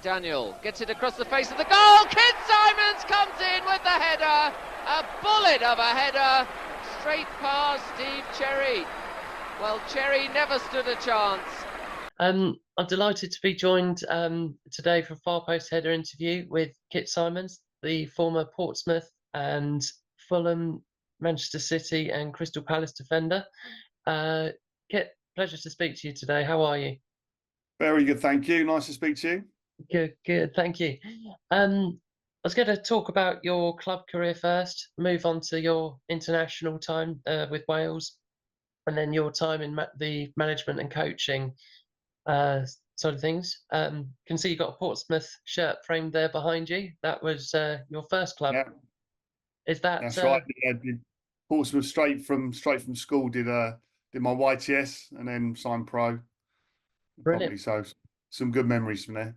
Daniel gets it across the face of the goal. Kid Symons comes in with the header. A bullet of a header straight past Steve Cherry. Well, Cherry never stood a chance. I'm delighted to be joined today for a Far Post Header interview with Kit Symons, the former Portsmouth and Fulham, Manchester City and Crystal Palace defender. Kit, pleasure to speak to you today. How are you? Very good, thank you. Nice to speak to you. Good, thank you. I was going to talk about your club career first, move on to your international time with Wales, and then your time in the management and coaching sort of things. Can see you got a Portsmouth shirt framed there behind you. That was your first club. Yeah, Is that that's right. Yeah, did Portsmouth straight from school. Did my YTS and then signed pro. brilliant? Probably so. Some good memories from there.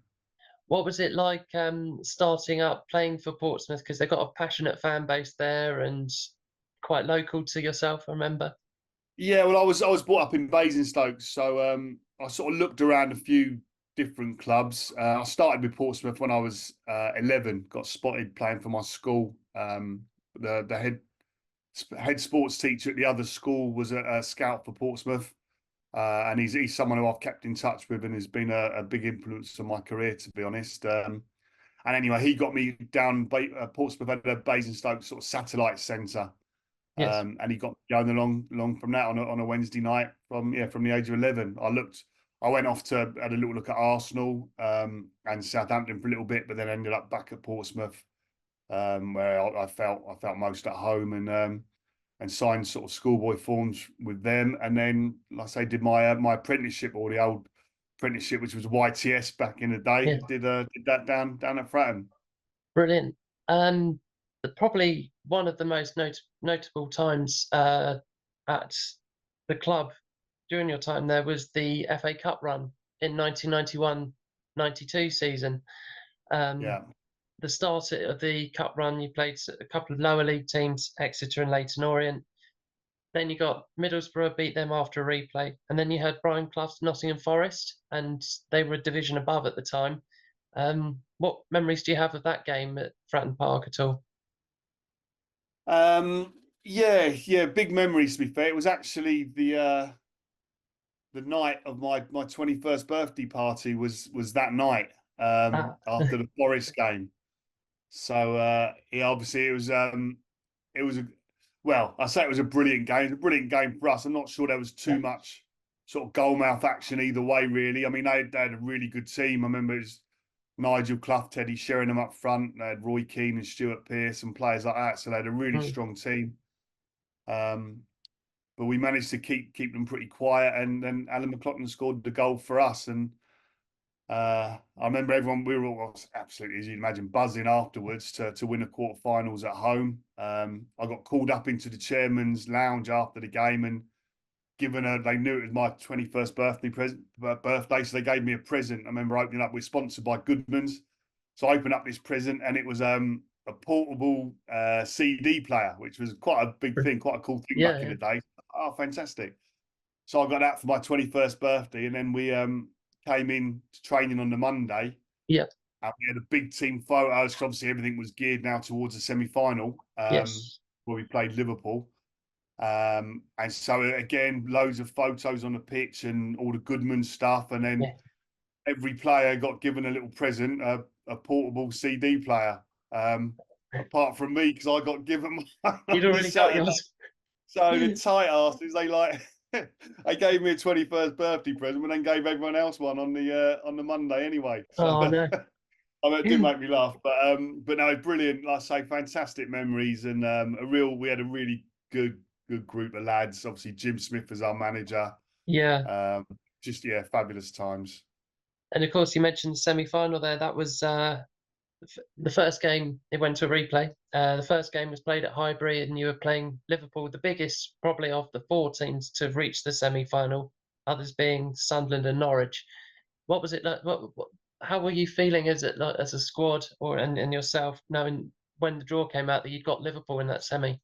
What was it like starting up playing for Portsmouth? Because they've got a passionate fan base there and quite local to yourself, I remember. Yeah, well, I was brought up in Basingstoke, so I sort of looked around a few different clubs. I started with Portsmouth when I was 11. Got spotted playing for my school. The head sports teacher at the other school was a scout for Portsmouth, and he's someone who I've kept in touch with and has been a big influence on my career, to be honest. And anyway, he got me down. Portsmouth had a Basingstoke sort of satellite centre. Yes. And he got going along from that on a Wednesday night from the age of 11. I went off to had a little look at Arsenal and Southampton for a little bit, but then ended up back at Portsmouth, where I felt most at home and signed sort of schoolboy forms with them. And then, like I say, did my apprenticeship, or the old apprenticeship, which was YTS back in the day. Yeah. Did that down at Fratton. Brilliant. Probably one of the most notable times at the club during your time there was the FA Cup run in 1991-92 season. Yeah. The start of the cup run, you played a couple of lower league teams, Exeter and Leyton Orient. Then you got Middlesbrough beat them after a replay, and then you had Brian Clough's Nottingham Forest, and they were a division above at the time. What memories do you have of that game at Fratton Park at all? Yeah, big memories, to be fair. It was actually the night of my 21st birthday party was that night after the Forest game. So obviously it was I say it was a brilliant game. It was a brilliant game for us. I'm not sure there was too much sort of goalmouth action either way, really. I mean, they had a really good team. I remember it was Nigel Clough, Teddy Sheringham up front. They had Roy Keane and Stuart Pearce and players like that. So they had a really strong team. But we managed to keep them pretty quiet, and then Alan McLaughlin scored the goal for us. And I remember we were all absolutely, as you'd imagine, buzzing afterwards to win the quarterfinals at home. I got called up into the chairman's lounge after the game and they knew it was my 21st birthday, so they gave me a present. I remember opening up. We're sponsored by Goodman's, so I opened up this present, and it was a portable CD player, which was quite a big thing, quite a cool thing back in the day. Oh, fantastic! So I got that for my 21st birthday, and then we came in to training on the Monday. Yeah. And we had a big team photos, because obviously everything was geared now towards the semi-final, where we played Liverpool. And so again, loads of photos on the pitch and all the Goodman stuff, and then every player got given a little present, a portable CD player. Apart from me, because I got given one. You'd already got yours. So the tight asses, they gave me a 21st birthday present, but then gave everyone else one on the Monday anyway. So, oh no. I mean, it did make me laugh, but no, brilliant. Like I say, fantastic memories, and we had a really good group of lads. Obviously, Jim Smith was our manager. Yeah. Just fabulous times. And of course, you mentioned the semi-final there. That was the first game. It went to a replay. The first game was played at Highbury, and you were playing Liverpool, the biggest probably of the four teams to reach the semi-final. Others being Sunderland and Norwich. What was it like? How were you feeling as a squad, and yourself, knowing when the draw came out that you'd got Liverpool in that semi?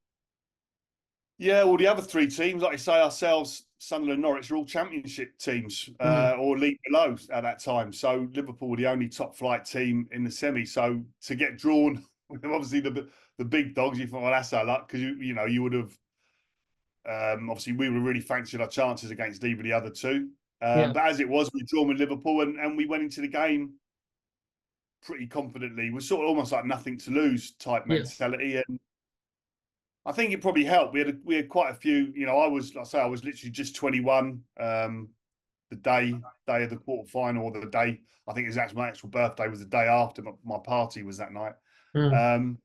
Yeah, well, the other three teams, like you say, ourselves, Sunderland, Norwich are all Championship teams Mm. or league below at that time. So Liverpool were the only top flight team in the semi. So to get drawn with obviously the big dogs, you thought, well, that's our luck, because you would have obviously we were really fancying our chances against either the other two. Yeah. But as it was, we drawn with Liverpool, and we went into the game pretty confidently. We're sort of almost like nothing to lose type Yeah. mentality, and I think it probably helped. We had quite a few. I was, like I say, I was literally just 21. The day of the quarter final, or the day, I think it was actually my actual birthday, was the day after my party was that night. Mm.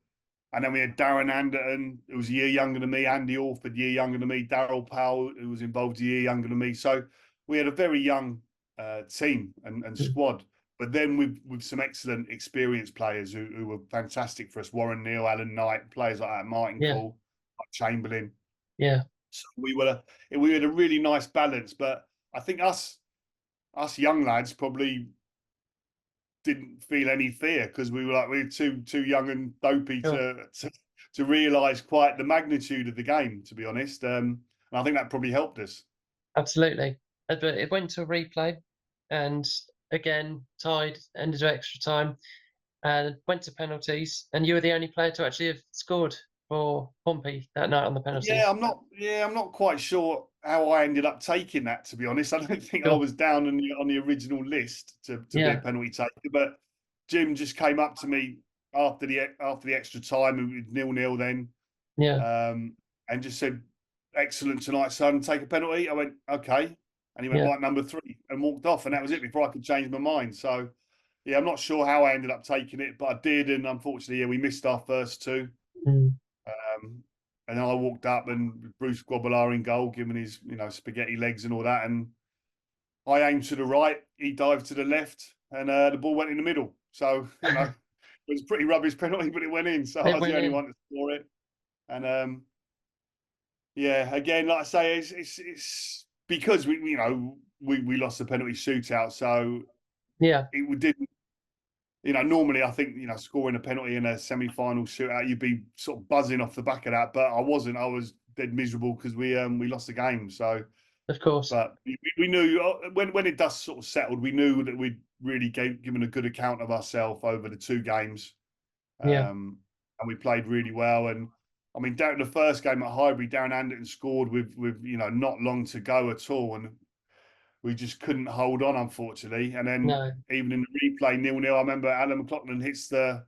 And then we had Darren Anderton, who was a year younger than me, Andy Orford, year younger than me, Daryl Powell, who was involved a year younger than me. So we had a very young team and Mm. squad. But then with some excellent experienced players who were fantastic for us: Warren Neal, Alan Knight, players like that, Martin Yeah. Cole, like Chamberlain. Yeah. So we had a really nice balance. But I think us young lads probably didn't feel any fear, because we were too young and dopey Sure. to realise quite the magnitude of the game, to be honest. And I think that probably helped us. Absolutely. But it went to a replay, and again tied, ended at extra time, and went to penalties. And you were the only player to actually have scored for Pompey that night on the penalties. I'm not quite sure how I ended up taking that, to be honest. I don't think I Sure. was down on the original list to be a Yeah. penalty taker, but Jim just came up to me after the extra time, and with 0-0 then, Yeah. and just said, "Excellent tonight, son. Take a penalty." I went, "Okay," and he went, Yeah. "Right, number 3," and walked off, and that was it before I could change my mind. So, yeah, I'm not sure how I ended up taking it, but I did, and unfortunately, yeah, we missed our first two. Mm. And then I walked up, and Bruce Grobbelaar in goal, giving his spaghetti legs and all that, and I aimed to the right, he dived to the left, and the ball went in the middle. So it was a pretty rubbish penalty, but it went in. So I It was the went only in. one to score it. And yeah, again, like I say, it's because we lost the penalty shootout, so Yeah. it didn't. Normally I think scoring a penalty in a semi-final shootout, you'd be sort of buzzing off the back of that, but I wasn't. I was dead miserable because we lost the game. So, Of course. but we knew when it dust sort of settled, we knew that we'd really given a good account of ourselves over the two games, Yeah. and we played really well. And I mean, down the first game at Highbury, Darren Anderton scored with not long to go at all, and we just couldn't hold on, unfortunately. And then No. even in the replay, 0-0, I remember Alan McLaughlin hits the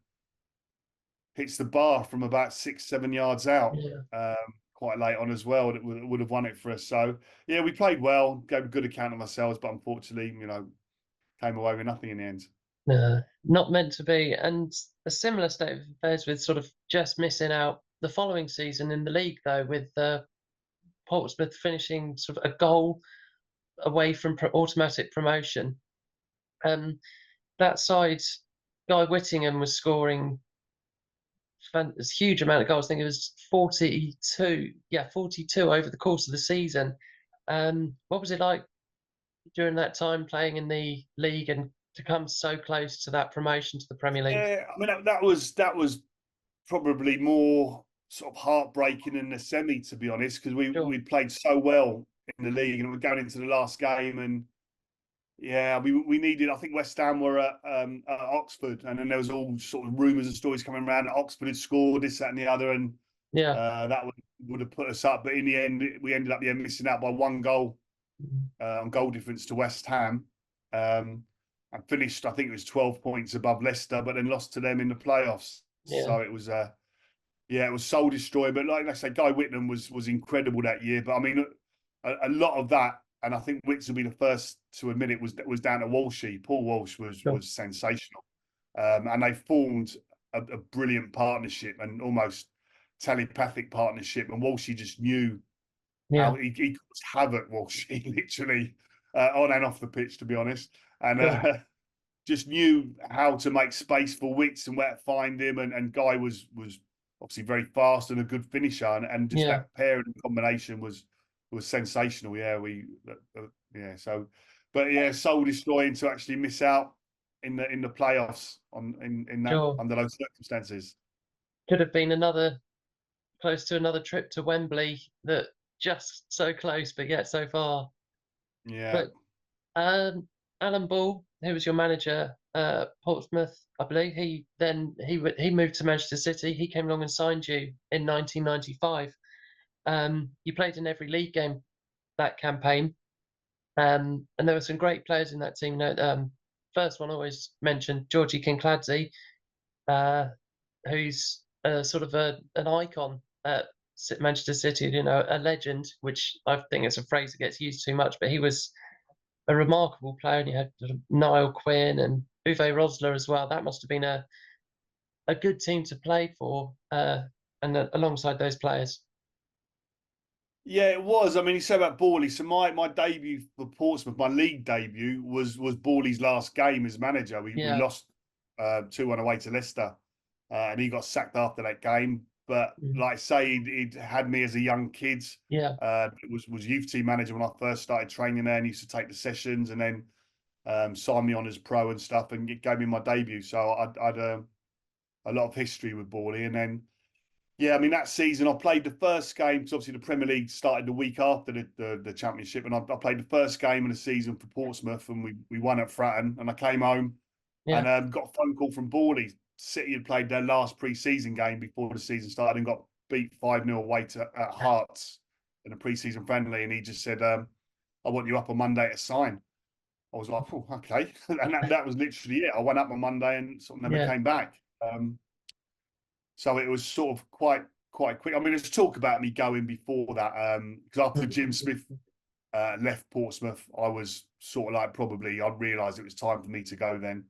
bar from about 6-7 yards out, Yeah. quite late on as well. That would have won it for us. So yeah, we played well, gave a good account of ourselves, but unfortunately, came away with nothing in the end. No. Not meant to be. And a similar state of affairs with sort of just missing out the following season in the league, though, with Portsmouth finishing sort of a goal away from automatic promotion. That side, Guy Whittingham was scoring a huge amount of goals. I think it was 42. Yeah, 42 over the course of the season. What was it like during that time playing in the league and to come so close to that promotion to the Premier League? Yeah, I mean that was probably more sort of heartbreaking in the semi, to be honest, because Sure. we played so well in the league, and we're going into the last game, and yeah, we needed. I think West Ham were at Oxford, and then there was all sort of rumours and stories coming around that Oxford had scored this, that, and the other, and Yeah. that would have put us up. But in the end, we ended up missing out by one goal on goal difference to West Ham, and finished. I think it was 12 points above Leicester, but then lost to them in the playoffs. Yeah. So it was it was soul destroying. But like I say, Guy Whittingham was incredible that year. But I mean, a lot of that. And I think Wicks will be the first to admit it was down to Walshy. Paul Walsh was sensational, and they formed a brilliant partnership and almost telepathic partnership. And Walshy just knew how he caused havoc. Walshy literally on and off the pitch, to be honest, and just knew how to make space for Wicks and where to find him. And Guy was obviously very fast and a good finisher, and just that pairing and combination was sensational. So, but yeah, soul destroying to actually miss out in the playoffs in that under those circumstances. Could have been close to another trip to Wembley that just so close, but yet so far. Yeah. But Alan Ball, who was your manager, Portsmouth, I believe, he moved to Manchester City. He came along and signed you in 1995. You played in every league game that campaign, and there were some great players in that team. First one I always mentioned, Georgie Kincladze, who's sort of an icon at Manchester City, a legend, which I think is a phrase that gets used too much, but he was a remarkable player. And you had Niall Quinn and Uwe Rosler as well. That must have been a good team to play for, and alongside those players. Yeah, it was. I mean, you say about Borley. So my debut for Portsmouth, my league debut was Borley's last game as manager. We Yeah. lost 2-1 away to Leicester, and he got sacked after that game. But like I say, he'd had me as a young kid. Yeah. Was youth team manager when I first started training there, and used to take the sessions, and then signed me on as pro and stuff, and gave me my debut. So I'd a lot of history with Borley, and then. Yeah, I mean, that season I played the first game because obviously the Premier League started the week after the Championship, and I played the first game of the season for Portsmouth, and we won at Fratton, and I came home Yeah. and got a phone call from Borley. City had played their last pre-season game before the season started and got beat 5-0 away at Hearts in a pre-season friendly, and he just said, "I want you up on Monday to sign." I was like, "Oh, okay," and that was literally it. I went up on Monday and sort of never came back. So it was sort of quite quick. I mean, there's talk about me going before that, because after Jim Smith left Portsmouth, I was sort of like I realised it was time for me to go then.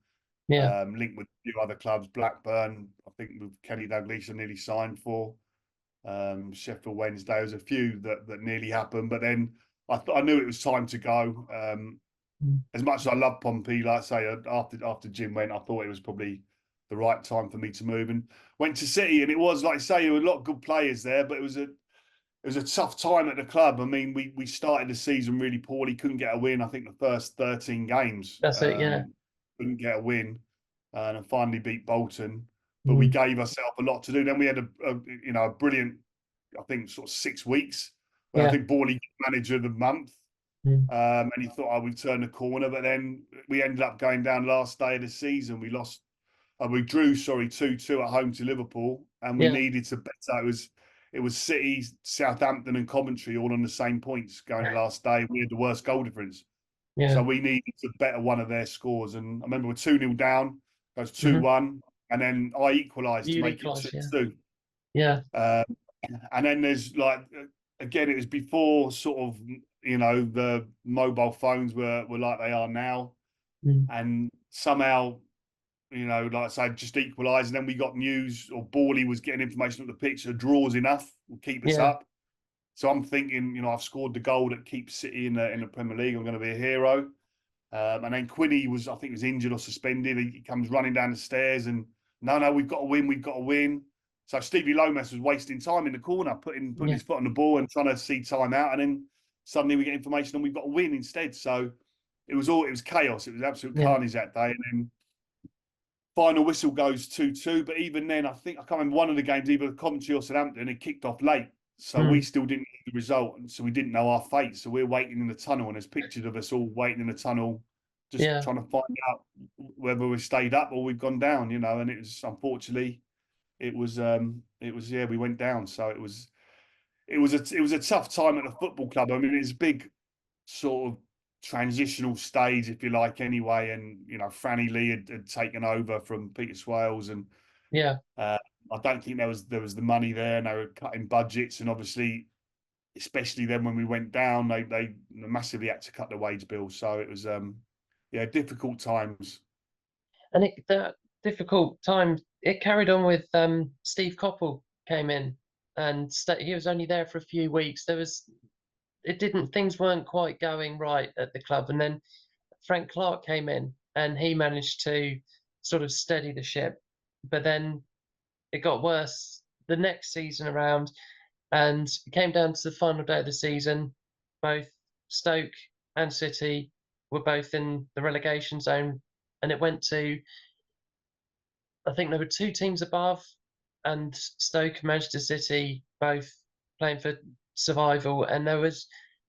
Yeah. Linked with a few other clubs, Blackburn, I think with Kenny Dalglish I nearly signed for. Sheffield Wednesday, there was a few that nearly happened, but then I knew it was time to go. As much as I love Pompey, like I say, after Jim went, I thought it was probably the right time for me to move, and went to City. And it was, like I say, there were a lot of good players there, but it was a tough time at the club. I mean, we started the season really poorly, couldn't get a win. I think the first 13 games, That's it. Yeah. couldn't get a win, and finally beat Bolton. But we gave ourselves a lot to do. Then we had a brilliant, I think, sort of 6 weeks. When I think Borley manager of the month. And he thought, we'd turn the corner, but then we ended up going down last day of the season. We drew 2-2 at home to Liverpool, and we needed to better. It was City, Southampton, and Coventry all on the same points going the last day. We had the worst goal difference, so we needed to better one of their scores. And I remember we're 2-0 down, goes 2-1, and then I equalised to make it 2-2. Yeah. And then there's again, it was before sort of the mobile phones were like they are now, and somehow like I say, just equalised. And then we got news, or Borley was getting information on the pitch, a draw's enough, will keep us up. So I'm thinking, I've scored the goal that keeps City in the Premier League. I'm going to be a hero. And then Quinny I think was injured or suspended. He comes running down the stairs and no, we've got to win. So Stevie Lomas was wasting time in the corner, putting his foot on the ball and trying to see time out. And then suddenly we get information and we've got to win instead. So it was chaos. It was absolute carnage that day. And then final whistle goes 2-2. But even then, I can't remember one of the games, either Coventry or Southampton, it kicked off late. So we still didn't know the result. And so we didn't know our fate. So we're waiting in the tunnel, and there's pictures of us all waiting in the tunnel, just trying to find out whether we stayed up or we've gone down, and it was, unfortunately, we went down. So it was a tough time at the football club. I mean, it's a big sort of transitional stage, if you like, anyway. And Franny Lee had taken over from Peter Swales, and I don't think there was the money there, and they were cutting budgets, and obviously, especially then when we went down, they massively had to cut the wage bill. So it was difficult times. And that difficult time, it carried on with Steve Coppell came in, and he was only there for a few weeks. Things weren't quite going right at the club, and then Frank Clark came in, and he managed to sort of steady the ship. But then it got worse the next season around, and it came down to the final day of the season. Both Stoke and City were both in the relegation zone, and it went to, I think there were 2 teams above, and Stoke and Manchester City both playing for survival, and there was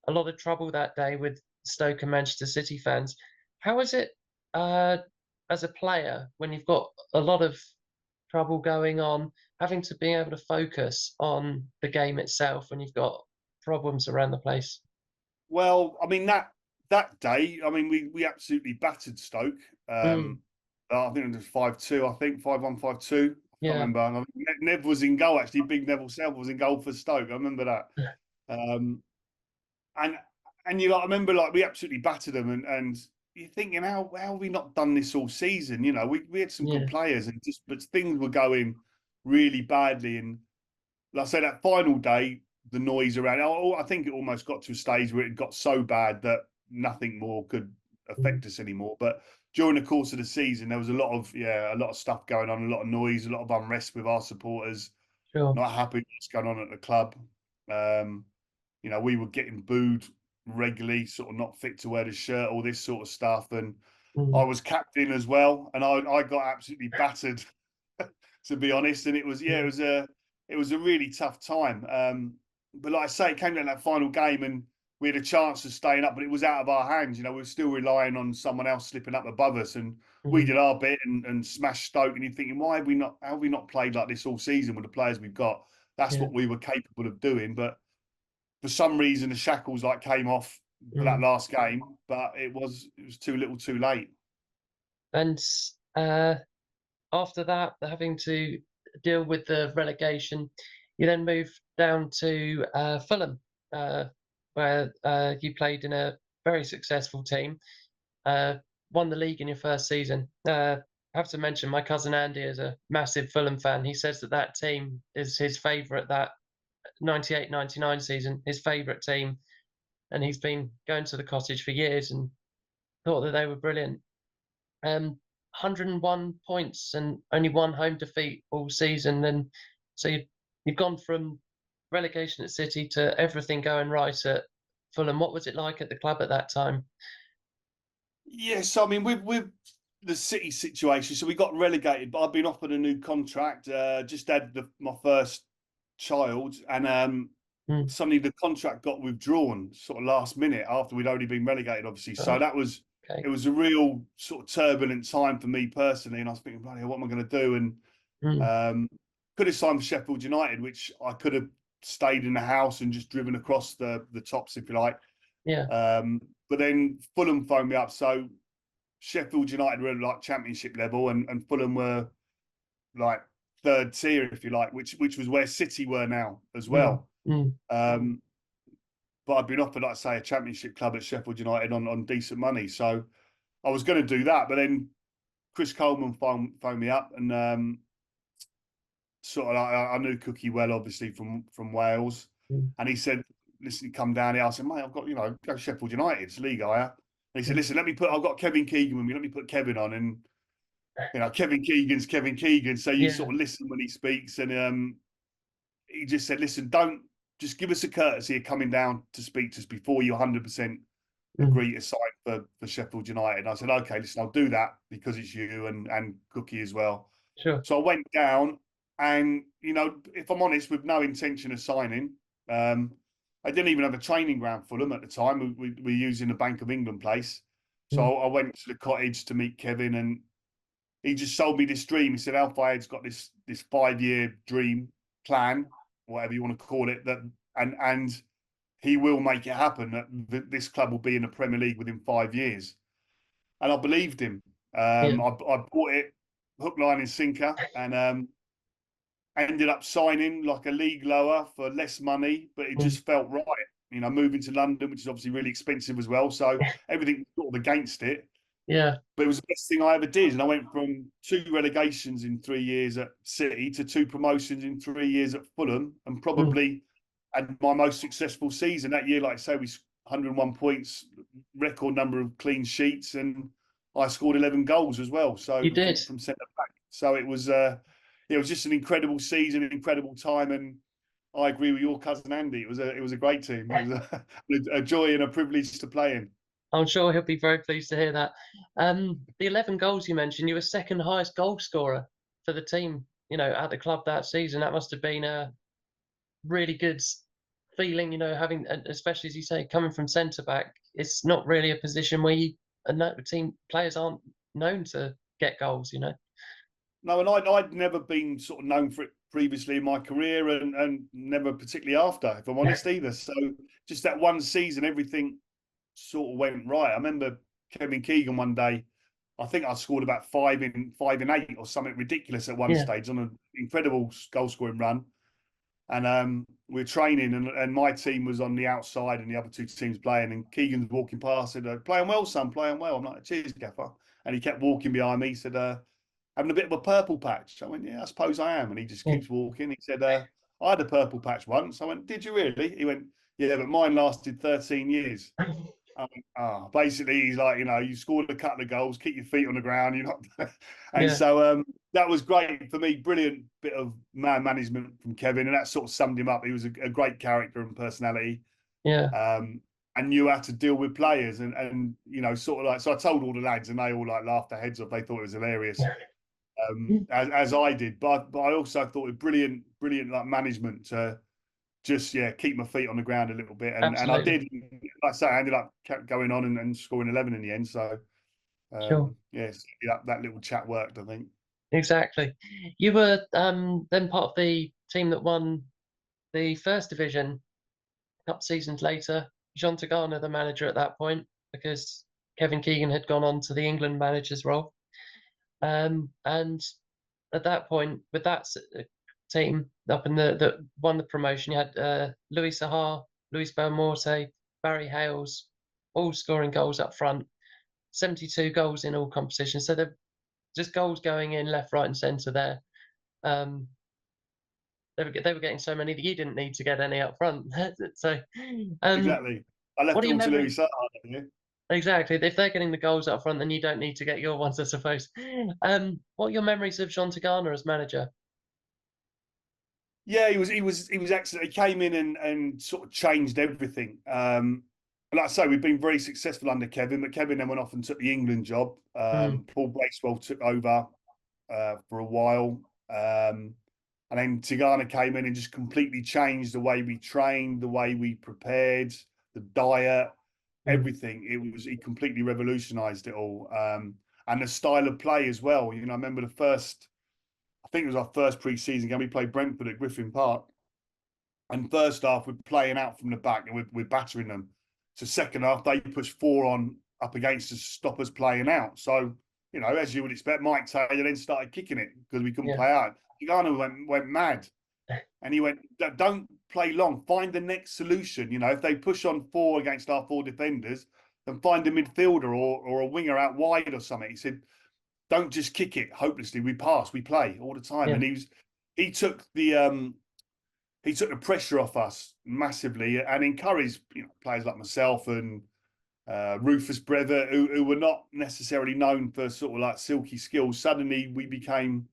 a lot of trouble that day with Stoke and Manchester City fans. How is it as a player when you've got a lot of trouble going on, having to be able to focus on the game itself when you've got problems around the place? Well, I mean that day, I mean we absolutely battered Stoke. Mm, I think it was 5-2. I think 5-1, 5-2. I can't yeah, remember. And I think Nev was in goal actually. Big Neville South was in goal for Stoke. I remember that. Um, and you like, I remember like we absolutely battered them, and you're thinking how have we not done this all season? You know, we had some good yeah, players, and just but things were going really badly. And like I say, that final day, the noise around, I think it almost got to a stage where it got so bad that nothing more could mm, affect us anymore. But during the course of the season, there was a lot of stuff going on, a lot of noise, a lot of unrest with our supporters, sure. not happy with what's going on at the club. Um, you know, we were getting booed regularly, sort of not fit to wear the shirt, all this sort of stuff. And I Mm, was captain as well, and I got absolutely battered, to be honest. And it was yeah, it was a really tough time. But like I say, it came down to that final game, and we had a chance of staying up, but it was out of our hands. You know, we were still relying on someone else slipping up above us, and we mm, did our bit and smashed Stoke. And you're thinking, why have we not? How have we not played like this all season with the players we've got? That's yeah, what we were capable of doing, but for some reason the shackles like came off for that mm. last game, but it was too little, too late. And uh, after that, having to deal with the relegation, you then moved down to Fulham, uh, where you played in a very successful team, uh, won the league in your first season. I have to mention my cousin Andy is a massive Fulham fan. He says that that team is his favourite, that 98-99 season, his favourite team, and he's been going to the cottage for years and thought that they were brilliant. 101 points and only one home defeat all season. And so you've gone from relegation at City to everything going right at Fulham. What was it like at the club at that time? Yes, I mean with the City situation, so we got relegated, but I've been offered a new contract. Just had my first child, and Mm, suddenly the contract got withdrawn, sort of last minute after we'd already been relegated, obviously. So right. that was Okay. it was a real sort of turbulent time for me personally, and I was thinking, bloody hell, what am I going to do? And Mm, could have signed for Sheffield United, which I could have stayed in the house and just driven across the tops, if you like. yeah. But then Fulham phoned me up. So Sheffield United were like championship level, and Fulham were like third tier, if you like, which was where City were now as Mm, well. mm, Um, but I'd been offered, like I say, a championship club at Sheffield United on decent money. So I was going to do that. But then Chris Coleman phoned me up, and sort of I knew Cookie well, obviously from Wales, mm, and he said, "Listen, come down here." I said, "Mate, I've got go Sheffield United, it's league hire." And he said, mm. "Listen, I've got Kevin Keegan with me. Let me put Kevin on." And Kevin Keegan's Kevin Keegan, so you Yeah. sort of listen when he speaks. And he just said, "Listen, don't just give us a courtesy of coming down to speak to us before you 100% Mm, agree to sign for Sheffield United." And I said, "Okay, listen, I'll do that because it's you and Cookie as well." sure. So I went down, and if I'm honest, with no intention of signing, I didn't even have a training ground for them at the time. We were using the Bank of England place. So Mm, I went to the cottage to meet Kevin, and he just sold me this dream. He said, Al Fayed's got this 5-year dream plan, whatever you want to call it, that and he will make it happen. That this club will be in the Premier League within 5 years. And I believed him. yeah. I bought it hook, line, and sinker, and ended up signing like a league lower for less money, but it Mm, just felt right. Moving to London, which is obviously really expensive as well. So everything was sort of against it. yeah. But it was the best thing I ever did. And I went from 2 relegations in 3 years at City to 2 promotions in 3 years at Fulham, and Mm, probably had my most successful season that year. Like I say, we 101 points, record number of clean sheets, and I scored 11 goals as well. So you did. from centre back. So it was just an incredible season, an incredible time. And I agree with your cousin Andy. It was a great team. It was a joy and a privilege to play in. I'm sure he'll be very pleased to hear that. The 11 goals you mentioned, you were second highest goal scorer for the team, at the club that season. That must have been a really good feeling, having, and especially as you say, coming from centre back, it's not really a position where team players aren't known to get goals. No, and I'd never been sort of known for it previously in my career, and never particularly after, if I'm honest either. So just that one season, everything sort of went right. I remember Kevin Keegan one day. I think I scored about 5 in 8 or something ridiculous at one Yeah, stage on an incredible goal scoring run. And we were training, and my team was on the outside, and the other two teams playing. And Keegan's walking past, said, "Playing well, son, playing well." I'm like, "Cheers, gaffer." And he kept walking behind me. He said, "Having a bit of a purple patch." I went, "Yeah, I suppose I am." And he just yeah, keeps walking. He said, "I had a purple patch once." I went, "Did you really?" He went, "Yeah, but mine lasted 13 years." Basically, he's like, you scored a couple of goals, keep your feet on the ground. You're not, and yeah, so that was great for me. Brilliant bit of man management from Kevin, and that sort of summed him up. He was a great character and personality, yeah. and knew how to deal with players, and sort of like. So I told all the lads, and they all like laughed their heads off. They thought it was hilarious, as I did. But I also thought it brilliant like management to just keep my feet on the ground a little bit, and I Absolutely. did. Like I say, I ended up kept going on and scoring 11 in the end. So Sure. that little chat worked, I think. Exactly. You were then part of the team that won the first division a couple seasons later. Jean Tagana, the manager at that point, because Kevin Keegan had gone on to the England manager's role. And at that point, with that team up in that won the promotion, you had Louis Sahar, Luis Belmorte, Barry Hales, all scoring goals up front. 72 goals in all competitions. So they're just goals going in left, right, and centre there. Um, they were getting so many that you didn't need to get any up front. So, Exactly. I left what are it your all to memories? Louis Saha. Yeah. Exactly. If they're getting the goals up front, then you don't need to get your ones, I suppose. What are your memories of Jean Tagana as manager? Yeah, he was excellent. He came in and sort of changed everything. Like I say, we've been very successful under Kevin, but Kevin then went off and took the England job. Mm, Paul Bracewell took over for a while. And then Tigana came in and just completely changed the way we trained, the way we prepared, the diet, mm, everything. He completely revolutionized it all. And the style of play as well. I remember I think it was our first pre-season game. We played Brentford at Griffin Park. And first half, we're playing out from the back and we're battering them. So second half, they pushed 4 on up against us to stop us playing out. So, as you would expect, Mike Taylor then started kicking it because we couldn't yeah. play out. Tigana went mad. And he went, "Don't play long. Find the next solution. If they push on 4 against our 4 defenders, then find a midfielder or a winger out wide or something." He said, "Don't just kick it hopelessly. We pass, we play all the time." Yeah. And he took the pressure off us massively and encouraged players like myself and Rufus Breather, who were not necessarily known for sort of like silky skills. Suddenly we became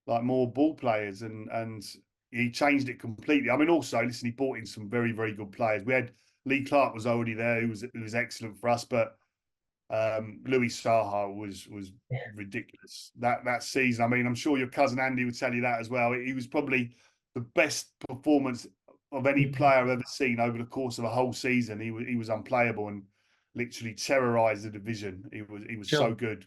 like more ball players, and he changed it completely. I mean, also listen, he brought in some very, very good players. We had Lee Clark was already there, who was excellent for us, but Louis Saha was ridiculous that season. I mean, I'm sure your cousin Andy would tell you that as well. He was probably the best performance of any player I've ever seen over the course of a whole season. He was unplayable and literally terrorized the division. He was so Sure. good.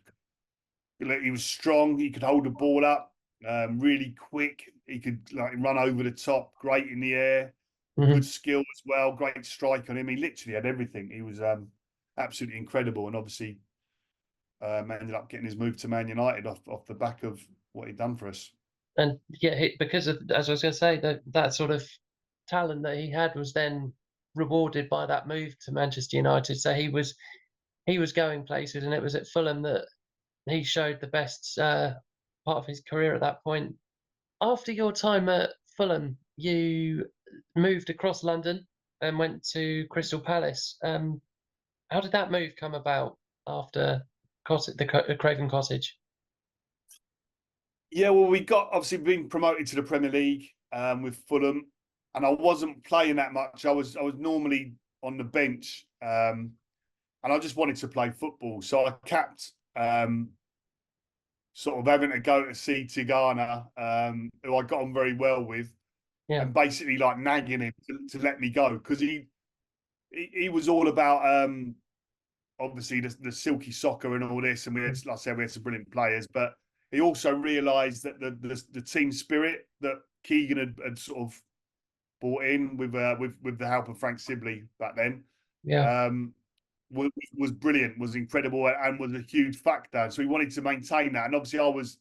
He was strong. He could hold the ball up, really quick. He could run over the top, great in the air, good Hmm. skill as well, great strike on him. He literally had everything. He was absolutely incredible, and obviously ended up getting his move to Man United off the back of what he'd done for us. And yeah, because of, as I was going to say, that sort of talent that he had was then rewarded by that move to Manchester United. So he was going places, and it was at Fulham that he showed the best part of his career at that point. After your time at Fulham, you moved across London and went to Crystal Palace. How did that move come about after the Craven Cottage? Yeah, well, we got obviously been promoted to the Premier League with Fulham, and I wasn't playing that much. I was normally on the bench, and I just wanted to play football. So I capped sort of having to go to see Tigana, who I got on very well with. Yeah. and basically like nagging him to let me go, because he was all about obviously the silky soccer and all this, and we had, like I said, we had some brilliant players, but he also realised that the team spirit that Keegan had sort of brought in with the help of Frank Sibley back then, Yeah. was brilliant, was incredible, and was a huge factor. So he wanted to maintain that, and obviously I was,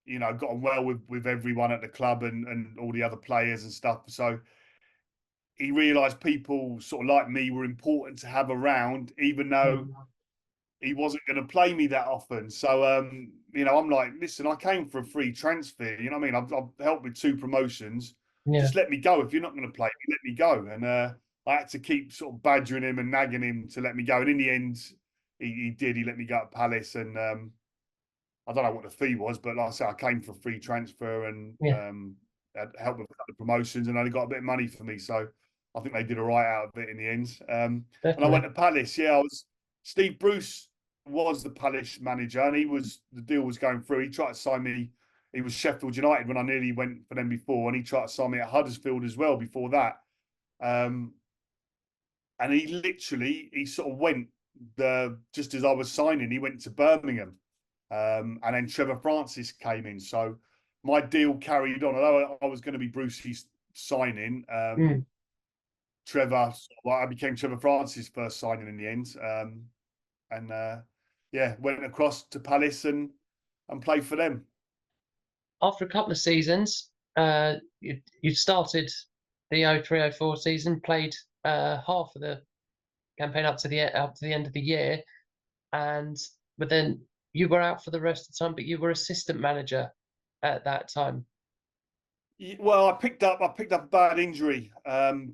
got on well with everyone at the club and all the other players and stuff. So he realised people sort of like me were important to have around, even though he wasn't going to play me that often. So, I'm like, listen, I came for a free transfer. You know what I mean? I've helped with 2 promotions. Yeah. Just let me go. If you're not going to play me, let me go. And I had to keep sort of badgering him and nagging him to let me go. And in the end, he did. He let me go to Palace. And I don't know what the fee was, but like I said, I came for a free transfer and Yeah. had helped with the promotions, and only got a bit of money for me. So I think they did all right out of it in the end. And I went Definitely. to Palace. Yeah, Steve Bruce was the Palace manager, and the deal was going through. He tried to sign me. He was Sheffield United when I nearly went for them before, and he tried to sign me at Huddersfield as well before that. And he sort of went just as I was signing, he went to Birmingham. And then Trevor Francis came in. So my deal carried on. Although I was going to be Brucey's signing, I became Trevor Francis' first signing in the end. Went across to Palace and played for them. After a couple of seasons, you started the 03-04 season, played half of the campaign up to the end of the year, but then you were out for the rest of the time. But you were assistant manager at that time. Well, I picked up a bad injury.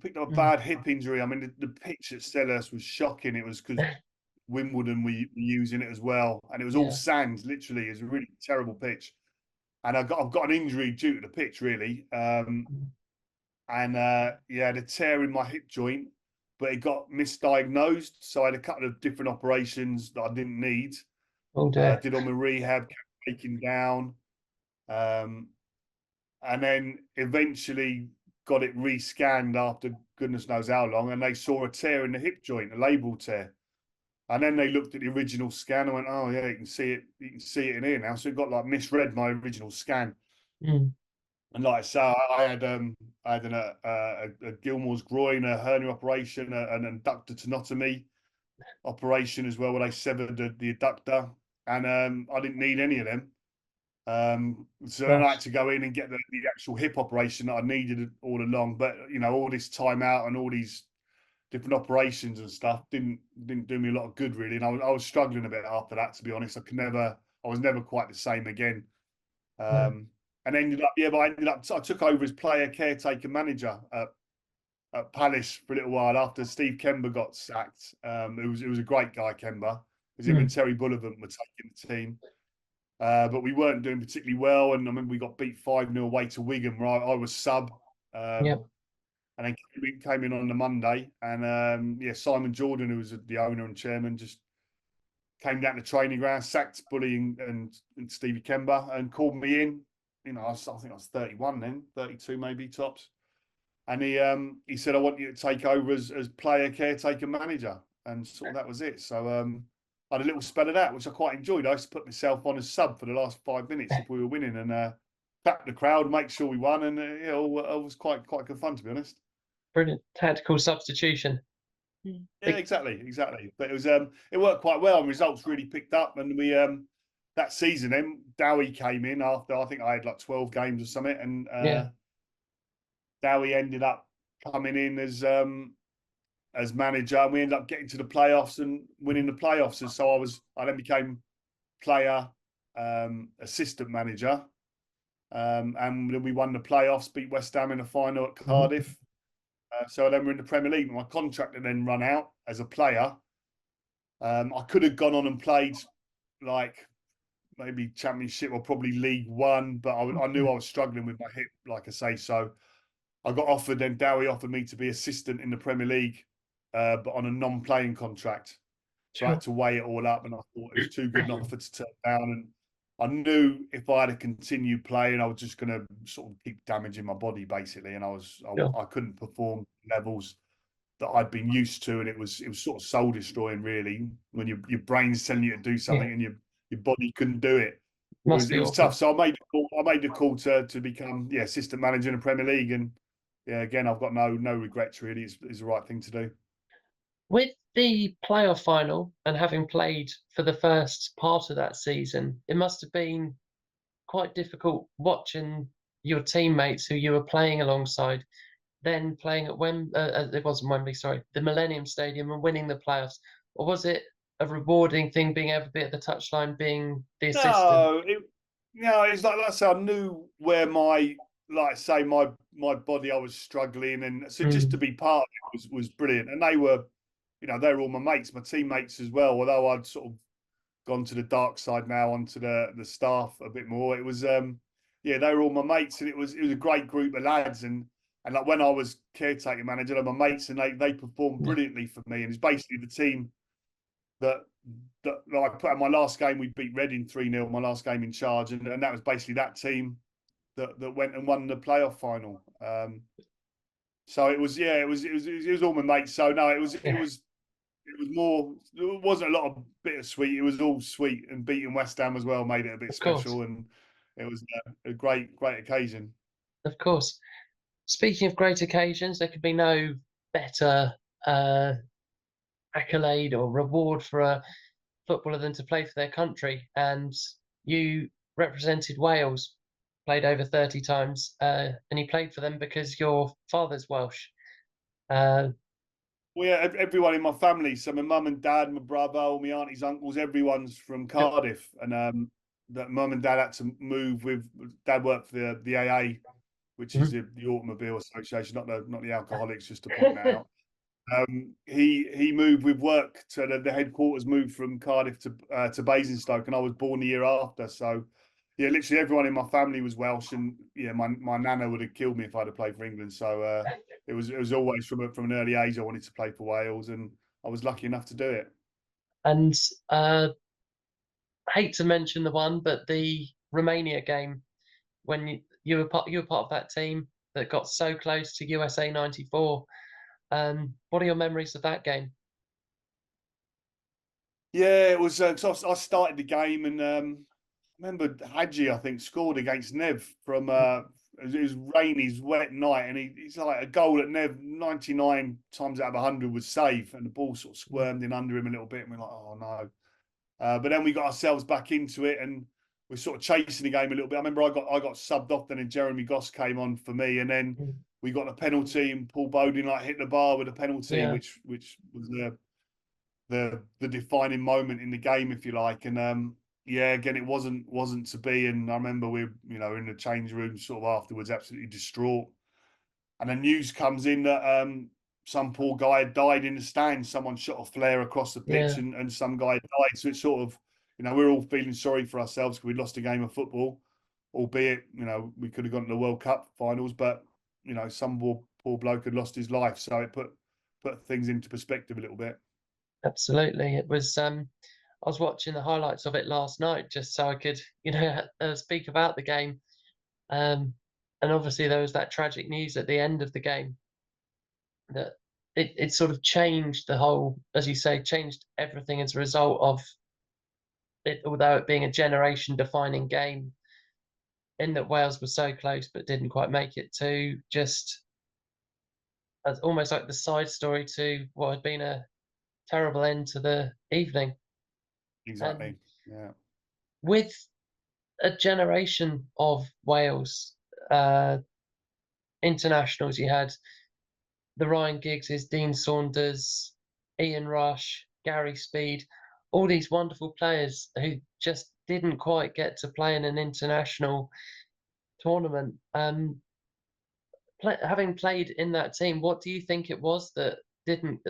Picked up a bad hip injury. I mean, the pitch at Selhurst was shocking. It was because Wimbledon were using it as well, and it was all sand. Literally, it was a really terrible pitch. And I've got an injury due to the pitch, really. The tear in my hip joint, but it got misdiagnosed. So I had a couple of different operations that I didn't need. Oh dear. Did all my rehab, kept breaking down. And then eventually got it re-scanned after goodness knows how long, and they saw a tear in the hip joint, a labral tear. And then they looked at the original scan and went, "Oh yeah, you can see it. You can see it in here now." So it got like misread my original scan. And like I say, I had a Gilmore's groin, a hernia operation, an adductor tenotomy operation as well, where they severed the adductor, and I didn't need any of them. So then I had to go in and get the actual hip operation that I needed all along. But all this time out and all these different operations and stuff didn't do me a lot of good, really. And I was struggling a bit after that, to be honest. I was never quite the same again. And I took over as player caretaker manager at Palace for a little while after Steve Kember got sacked. It was a great guy, Kember, because him and Terry Bullivant were taking the team. But we weren't doing particularly well, and I remember we got beat 5-0 away to Wigan, where I was sub. And then we came in on the Monday, and Simon Jordan, who was the owner and chairman, just came down to the training ground, sacked Bully and Stevie Kember, and called me in. I think I was 31 then, 32 maybe tops. And he said, "I want you to take over as player caretaker manager," and sort of that was it. So I had a little spell of that, which I quite enjoyed. I used to put myself on as sub for the last 5 minutes if we were winning, and clap the crowd, make sure we won, and it was quite good fun, to be honest. Brilliant tactical substitution. Yeah, exactly. But it worked quite well, and results really picked up. And we that season, then Dowie came in after I think I had like 12 games or something, and Dowie ended up coming in as manager, and we ended up getting to the playoffs and winning the playoffs. And so I then became player, assistant manager, and then we won the playoffs, beat West Ham in the final at Cardiff. So then we're in the Premier League. My contract had then run out as a player. I could have gone on and played like maybe Championship or probably League One, but I knew I was struggling with my hip, like I say. So I got offered, then Dowie offered me to be assistant in the Premier League, but on a non-playing contract. So I had to weigh it all up, and I thought it was too good an offer to turn down. And I knew if I had to continue playing, I was just going to sort of keep damaging my body basically, and Sure. I couldn't perform levels that I'd been used to, and it was sort of soul destroying really when your brain's telling you to do something Yeah. and your body couldn't do it. Must It be was tough. awful. So I made the call to become assistant manager in the Premier League, and again I've got no regrets really. It's the right thing to do. With the playoff final and having played for the first part of that season, it must have been quite difficult watching your teammates who you were playing alongside, then playing at it wasn't Wembley, sorry, the Millennium Stadium and winning the playoffs. Or was it a rewarding thing being able to be at the touchline, being the assistant? No, it's like I say, I knew where my body, I was struggling, and so just to Mm, be part of it was brilliant. And they were all my mates, my teammates as well. Although I'd sort of gone to the dark side now, onto the staff a bit more. It was they were all my mates, and it was a great group of lads. And like when I was caretaker manager, my mates, and they performed yeah, brilliantly for me. And it's basically the team that I put in my last game. We beat Reading 3-0, my last game in charge, and that was basically that team that went and won the playoff final. So it was it was all my mates. So no, yeah, it was more. It wasn't a lot of bittersweet. It was all sweet, and beating West Ham as well made it a bit of course, special, and it was a great occasion. of course. Speaking of great occasions, there could be no better uh, accolade or reward for a footballer than to play for their country. And you represented Wales, played over 30 times, and you played for them because your father's Welsh. Uh, Well, yeah, everyone in my family. So my mum and dad, my brother, all my aunties, uncles, everyone's from yep. Cardiff, and that mum and dad had to move with. Dad worked for the AA, which is Mhm. the Automobile Association, not the alcoholics, just to point that out. He moved with work to the headquarters, moved from Cardiff to Basingstoke, and I was born the year after. So yeah, literally everyone in my family was Welsh, and yeah, my nana would have killed me if I'd have played for England. So it was always from an early age I wanted to play for Wales, and I was lucky enough to do it. And uh, I hate to mention the one, but the Romania game when you were part of that team that got so close to USA '94. What are your memories of that game? Yeah, it was. So I started the game, and I remember Hadji, I think, scored against Nev from. It was rainy, wet night, and he's like a goal that Nev 99 times out of 100 would save, and the ball sort of squirmed in under him a little bit, and we're like, oh no. But then we got ourselves back into it, and we're sort of chasing the game a little bit. I remember I got subbed off then, and Jeremy Goss came on for me, and then Mm, we got a penalty, and Paul Bowden like hit the bar with a penalty, yeah, which was the defining moment in the game, if you like. And yeah, again, it wasn't to be. And I remember we, in the change room sort of afterwards, absolutely distraught. And the news comes in that some poor guy had died in the stand. Someone shot a flare across the pitch, yeah, and some guy died. So it's sort of, we're all feeling sorry for ourselves because we lost a game of football, albeit, we could have gone to the World Cup finals, but some poor bloke had lost his life. So it put things into perspective a little bit. absolutely. It was. I was watching the highlights of it last night just so I could, speak about the game. Um, and obviously there was that tragic news at the end of the game that it sort of changed the whole, as you say, changed everything as a result of it, although it being a generation defining game, in that Wales was so close but didn't quite make it, to just as almost like the side story to what had been a terrible end to the evening. And Exactly. Yeah. with a generation of Wales uh, internationals, you had the Ryan Giggses, Dean Saunders, Ian Rush, Gary Speed, all these wonderful players who just didn't quite get to play in an international tournament. Having played in that team, what do you think it was that didn't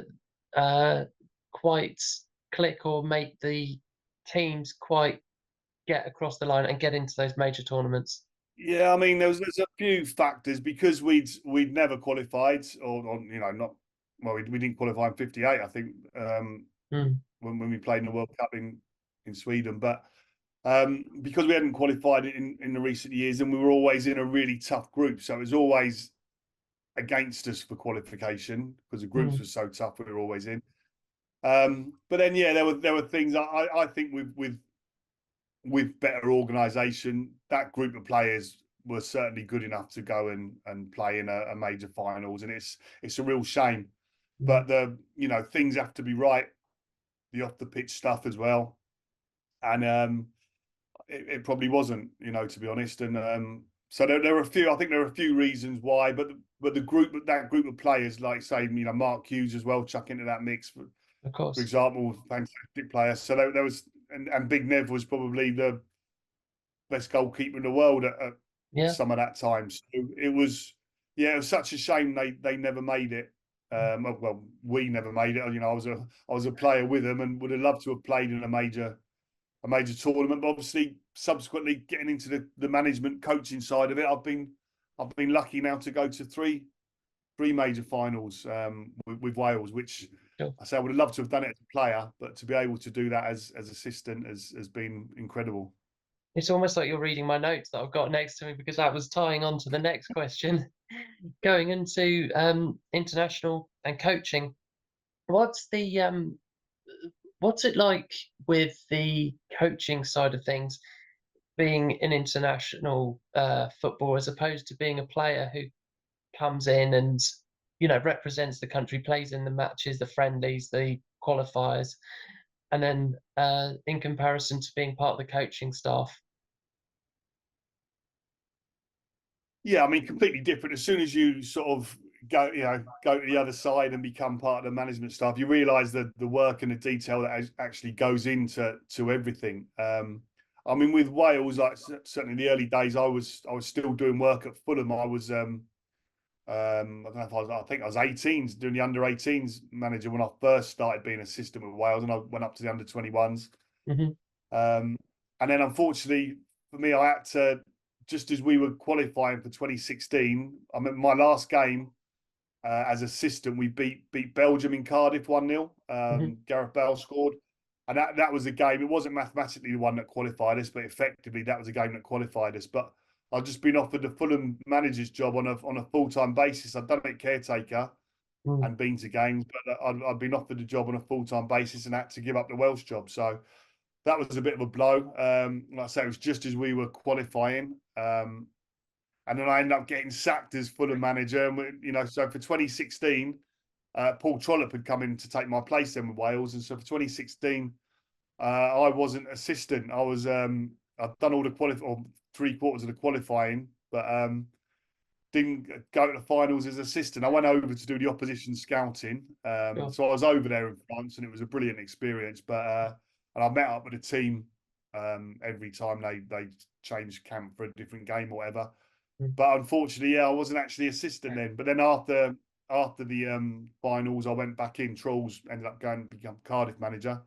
uh, quite click or make the teams quite get across the line and get into those major tournaments? Yeah, I mean, there's a few factors because we'd never qualified, or not. Well, we didn't qualify in '58, I think, Mm, when we played in the World Cup in Sweden. But because we hadn't qualified in the recent years, and we were always in a really tough group. So it was always against us for qualification because the groups were so tough. We were always in. But then, yeah, there were things I think with better organisation, that group of players were certainly good enough to go and play in a major finals, and it's a real shame. But things have to be right, the off the pitch stuff as well, and it probably wasn't, to be honest. And so there are a few. I think there are a few reasons why, but that group of players, like say, Mark Hughes as well, chuck into that mix. Of course. For example, fantastic player. So there was, and Big Nev was probably the best goalkeeper in the world at some of that time. So it was such a shame they never made it. Well, we never made it. I was a player with them and would have loved to have played in a major tournament. But obviously, subsequently getting into the management coaching side of it, I've been lucky now to go to three major finals with Wales, which I say I would have loved to have done it as a player, but to be able to do that as assistant has been incredible. It's almost like you're reading my notes that I've got next to me, because that was tying on to the next question. Going into international and coaching, what's it like with the coaching side of things, being an international football as opposed to being a player who comes in and represents the country, plays in the matches, the friendlies, the qualifiers, and then in comparison to being part of the coaching staff? Yeah, I mean, completely different. As soon as you sort of go to the other side and become part of the management staff, you realise the work and the detail that actually goes into everything. I mean, with Wales, like certainly in the early days, I was still doing work at Fulham. I was I don't know if I think I was 18, doing the under-18s manager when I first started being assistant with Wales, and I went up to the under-21s. And then unfortunately for me, I had to, just as we were qualifying for 2016, I mean, my last game as assistant, we beat Belgium in Cardiff 1-0. Gareth Bale scored. And that was a game. It wasn't mathematically the one that qualified us, but effectively that was a game that qualified us. But I'd just been offered the Fulham manager's job on a full-time basis. I'd done it caretaker and been to games, but I'd been offered the job on a full-time basis and had to give up the Welsh job. So that was a bit of a blow. Like I say, it was just as we were qualifying. And then I ended up getting sacked as Fulham manager. And, so for 2016, Paul Trollope had come in to take my place then with Wales. And so for 2016, I wasn't assistant. I was, I'd done all or 3/4 of the qualifying, but didn't go to the finals as assistant. I went over to do the opposition scouting. So I was over there in France, and it was a brilliant experience. But and I met up with the team every time they changed camp for a different game or whatever. But unfortunately, I wasn't actually assistant then. But then after the finals, I went back in. Trolls ended up going to become Cardiff manager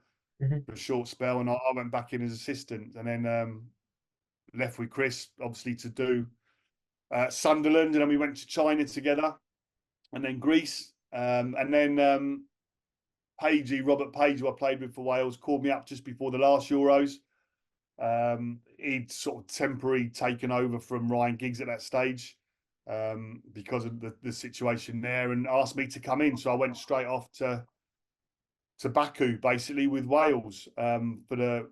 for a short spell, and I went back in as assistant, and then left with Chris, obviously, to do Sunderland, and then we went to China together, and then Greece, and then Robert Page, who I played with for Wales, called me up just before the last Euros. He'd sort of temporarily taken over from Ryan Giggs at that stage because of the situation there, and asked me to come in. So I went straight off to Baku, basically, with Wales for the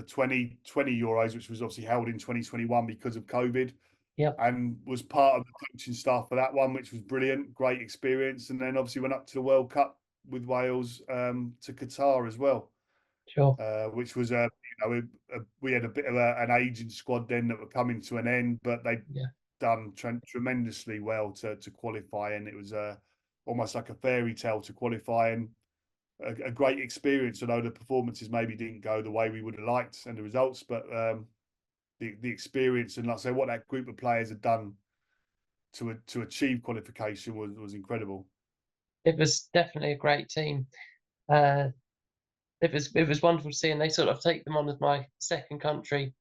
2020 Euros, which was obviously held in 2021 because of COVID. And was part of the coaching staff for that one, which was brilliant, great experience. And then obviously went up to the World Cup with Wales to Qatar as well. Which was we had a bit of an aging squad then that were coming to an end, but they'd done tremendously well to qualify, and it was almost like a fairy tale to qualify, and a great experience. Although the performances maybe didn't go the way we would have liked and the results, but the experience and, like I say, what that group of players had done to achieve qualification was incredible. It was definitely a great team. It was wonderful to see, and they sort of take them on as my second country.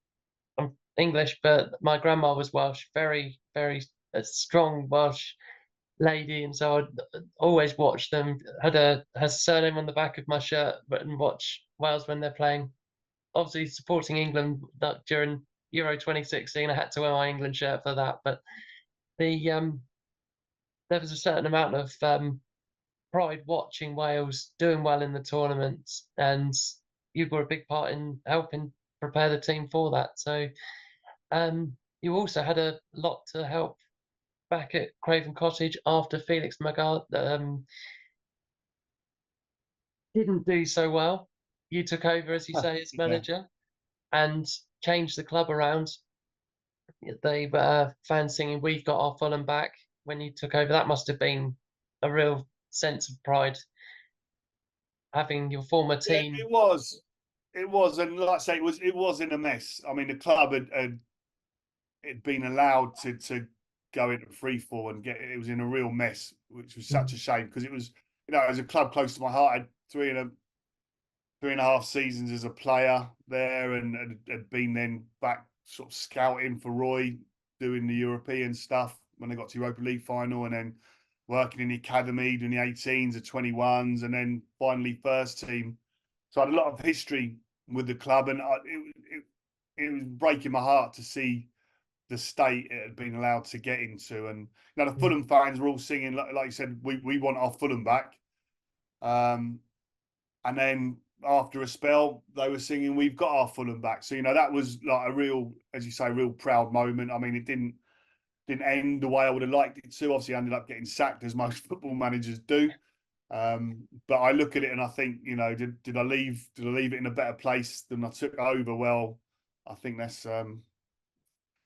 I'm English, but my grandma was Welsh, very, very strong Welsh lady, and so I'd always watch them. Had her surname on the back of my shirt, and watch Wales when they're playing. obviously supporting England during Euro 2016. I had to wear my England shirt for that, but there was a certain amount of pride watching Wales doing well in the tournaments, and you were a big part in helping prepare the team for that. So you also had a lot to help back at Craven Cottage after Felix Magath didn't do so well. You took over, as you say, as Yeah. manager and changed the club around. They fans singing "We've got our Fulham back" when you took over. That must have been a real sense of pride, having your former Yeah, team. it was. It was, and like I say, it was in a mess. I mean, the club had been allowed to go into free fall and get it was in a real mess, which was such a shame because it was, as a club close to my heart. I had 3.5 seasons as a player there, and had been then back sort of scouting for Roy, doing the European stuff when they got to Europa League final, and then working in the academy, doing the 18s, the 21s, and then finally first team. So I had a lot of history with the club, and it was breaking my heart to see the state it had been allowed to get into. And the Fulham fans were all singing, like you said, we want our Fulham back. And then after a spell, they were singing, "We've got our Fulham back." So that was like a real, as you say, real proud moment. I mean, it didn't end the way I would have liked it to. Obviously, I ended up getting sacked, as most football managers do. But I look at it and I think, did I leave it in a better place than I took over? Well, I think that's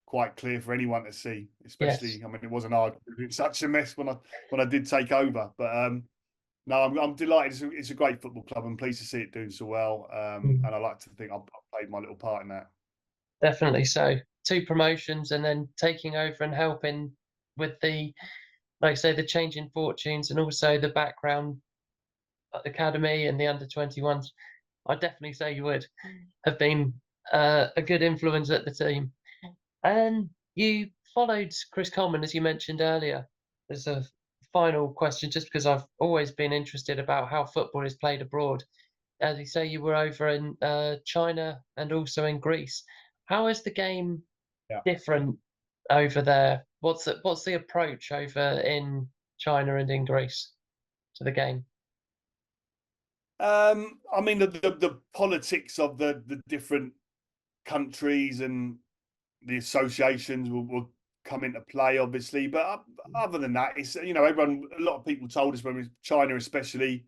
quite clear for anyone to see. Especially, Yes. I mean, it wasn't hard. It was such a mess when I did take over. But no, I'm delighted. It's a great football club. I'm pleased to see it doing so well. And I like to think I've played my little part in that. Definitely so. 2 promotions and then taking over and helping with the, like I say, the changing fortunes and also the background academy and the under-21s. I'd definitely say you would have been a good influence at the team. And you followed Chris Coleman, as you mentioned earlier. There's a final question, just because I've always been interested about how football is played abroad. As you say, you were over in China and also in Greece. How is the game different over there? What's the approach over in China and in Greece to the game? I mean, the politics of the different countries and the associations will come into play, obviously. But other than that, it's a lot of people told us when we China, especially,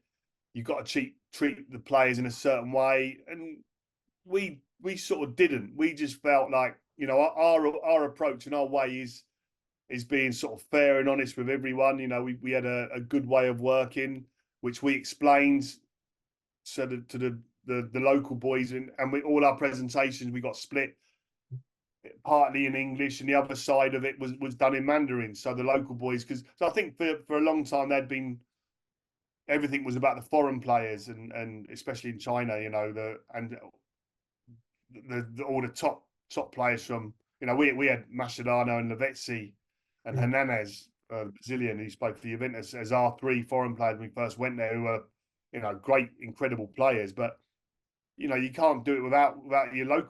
you've got to treat the players in a certain way, and we sort of didn't. We just felt like our approach and our way is being sort of fair and honest with everyone. We had a good way of working, which we explained to the local boys, and all our presentations we got split partly in English, and the other side of it was done in Mandarin. So the local boys, so I think for a long time everything was about the foreign players, and especially in China, all the top players from we had Mascherano and Lavezzi and Hernandez, Brazilian, who spoke for Juventus, as our 3 foreign players when we first went there, who were great, incredible players. But you can't do it without your local